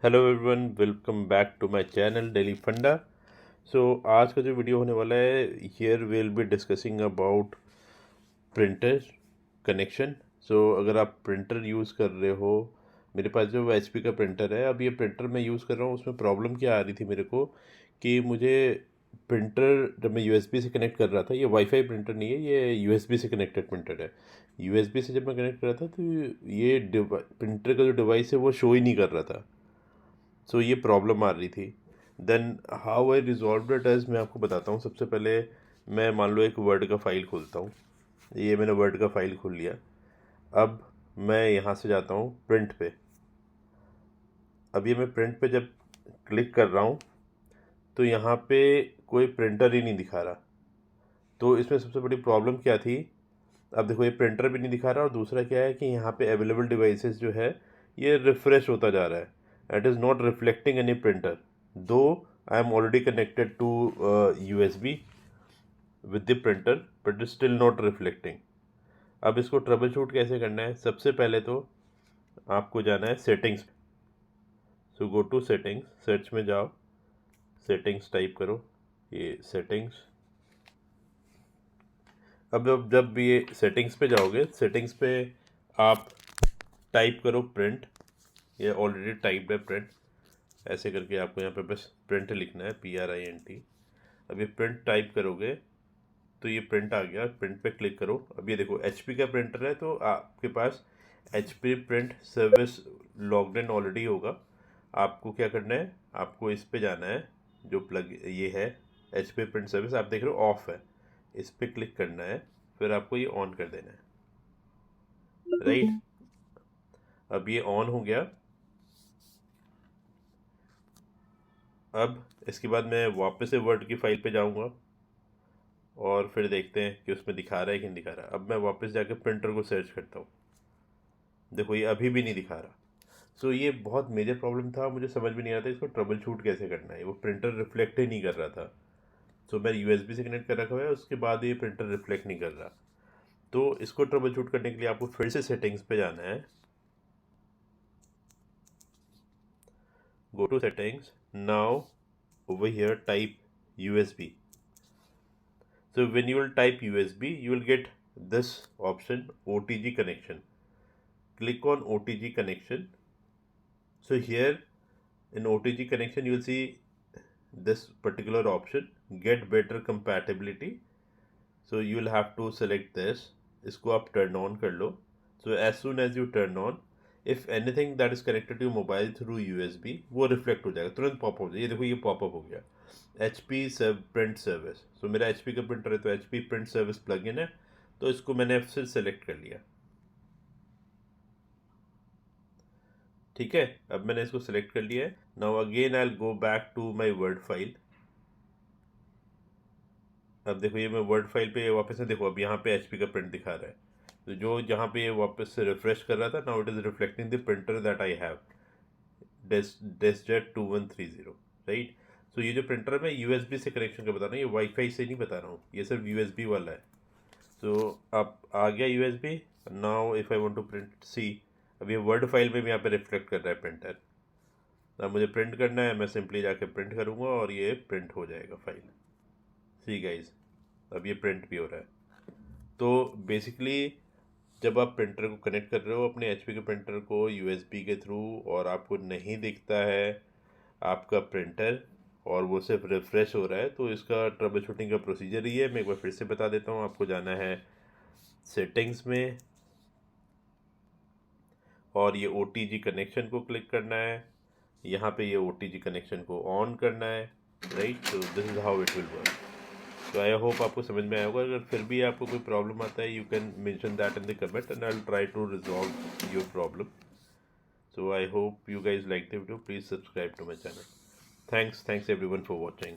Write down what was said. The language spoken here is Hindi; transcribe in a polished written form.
Hello everyone, welcome back to my channel daily Funda. So आज का जो वीडियो होने वाला है, here will be discussing about printer connection. So अगर आप प्रिंटर यूज़ कर रहे हो, मेरे पास जो एचपी का प्रिंटर है, अब ये प्रिंटर मैं यूज़ कर रहा हूँ, उसमें प्रॉब्लम क्या आ रही थी मेरे को कि मुझे प्रिंटर जब मैं यूएसबी से कनेक्ट कर रहा था, ये वाईफाई प्रिंटर नहीं है, ये यूएसबी से कनेक्टेड प्रिंटर है। यूएसबी से जब मैं कनेक्ट कर रहा था तो ये प्रिंटर का जो डिवाइस है वो शो ही नहीं कर रहा था। सो ये प्रॉब्लम आ रही थी। Then how I resolve it is मैं आपको बताता हूँ। सबसे पहले मैं मान लो एक वर्ड का फ़ाइल खोलता हूँ। ये मैंने वर्ड का फ़ाइल खोल लिया। अब मैं यहाँ से जाता हूँ प्रिंट पे। अब ये मैं प्रिंट पे जब क्लिक कर रहा हूँ तो यहाँ पे कोई प्रिंटर ही नहीं दिखा रहा। तो इसमें सबसे बड़ी प्रॉब्लम क्या थी, अब देखो ये प्रिंटर भी नहीं दिखा रहा, और दूसरा क्या है कि यहाँ पे अवेलेबल डिवाइसेस जो है ये रिफ्रेश होता जा रहा है। It is not reflecting any printer, though I am already connected to USB with the printer, but is still not reflecting. अब इसको ट्रबल शूट कैसे करना है? सबसे पहले तो आपको जाना है settings. So go to settings, search में जाओ, सेटिंग्स टाइप करो, ये सेटिंग्स। अब जब ये सेटिंग्स पे जाओगे, सेटिंग्स पे आप टाइप करो प्रिंट। ये ऑलरेडी टाइप्ड है प्रिंट, ऐसे करके आपको यहाँ पे बस प्रिंट लिखना है, PRINT। अब ये प्रिंट टाइप करोगे तो ये प्रिंट आ गया। प्रिंट पे क्लिक करो। अब ये देखो HP का प्रिंटर है तो आपके पास HP print service logged in already होगा। आपको क्या करना है, आपको इस पे जाना है, जो प्लग ये है HP प्रिंट सर्विस, आप देख रहे हो ऑफ है, इस पे क्लिक करना है, फिर आपको ये ऑन कर देना है, राइट। अब ये ऑन हो गया। अब इसके बाद मैं वापस से वर्ड की फाइल पे जाऊंगा और फिर देखते हैं कि उसमें दिखा रहा है कि नहीं दिखा रहा। अब मैं वापस जाकर प्रिंटर को सर्च करता हूँ, देखो ये अभी भी नहीं दिखा रहा। सो ये बहुत मेजर प्रॉब्लम था, मुझे समझ में नहीं आ रहा था इसको ट्रबल शूट कैसे करना है। वो प्रिंटर रिफ्लेक्ट ही नहीं कर रहा था। सो मैं यूएसबी से कनेक्ट कर रखा हुआ है, उसके बाद ये प्रिंटर रिफ्लेक्ट नहीं कर रहा। तो इसको ट्रबल शूट करने के लिए आपको फिर से सेटिंग्स पे जाना है। Go to settings, now over here type USB. So when you will type USB, you will get this option, OTG connection. Click on OTG connection. So here in OTG connection you will see this particular option, get better compatibility. So you will have to select this, इसको आप turn on कर लो। So as soon as you turn on, if anything that is connected to your mobile through USB, वो रिफ्लेक्ट हो जाएगा, तुरंत पॉप हो जाएगा। ये देखो ये पॉपअप हो गया, HP प्रिंट सर्विस। सो मेरा HP का प्रिंटर है तो HP print service plug in है, तो इसको मैंने फिर सेलेक्ट कर लिया। ठीक है, अब मैंने इसको सेलेक्ट कर लिया है। Now again I will go back to my word file. अब देखो ये मैं वर्ड फाइल पे वापस से, देखो अब यहाँ पे HP का प्रिंट दिखा रहा है। तो जो जहाँ पे ये वापस से रिफ्रेश कर रहा था, now it is reflecting the printer that I have, DeskJet 2130, right. So ये जो प्रिंटर है मैं यूएसबी से कनेक्शन का बता रहा हूँ, ये वाईफाई से नहीं बता रहा हूँ, ये सिर्फ यूएसबी वाला है। सो अब आ गया USB. Now if I want to print, see अब ये वर्ड फाइल में भी यहाँ पे रिफ्लेक्ट कर रहा है प्रिंटर। अब मुझे प्रिंट करना है, मैं सिंपली जाके प्रिंट करूँगा और ये प्रिंट हो जाएगा फाइल। सी गाइज, अब ये प्रिंट भी हो रहा है। तो बेसिकली जब आप प्रिंटर को कनेक्ट कर रहे हो अपने एचपी के प्रिंटर को यूएसबी के थ्रू, और आपको नहीं दिखता है आपका प्रिंटर और वो सिर्फ रिफ्रेश हो रहा है, तो इसका ट्रबल शूटिंग का प्रोसीजर ही है। मैं एक बार फिर से बता देता हूँ। आपको जाना है सेटिंग्स में और ये OTG कनेक्शन को क्लिक करना है, यहाँ पे ये OTG कनेक्शन को ऑन करना है, राइट। तो this is how it will work. तो आई होप आपको समझ में आया होगा। अगर फिर भी आपको कोई प्रॉब्लम आता है, you can mention that in the comment and I will try to resolve your problem. So I hope you guys like the video. Please subscribe to my channel. Thanks everyone for watching.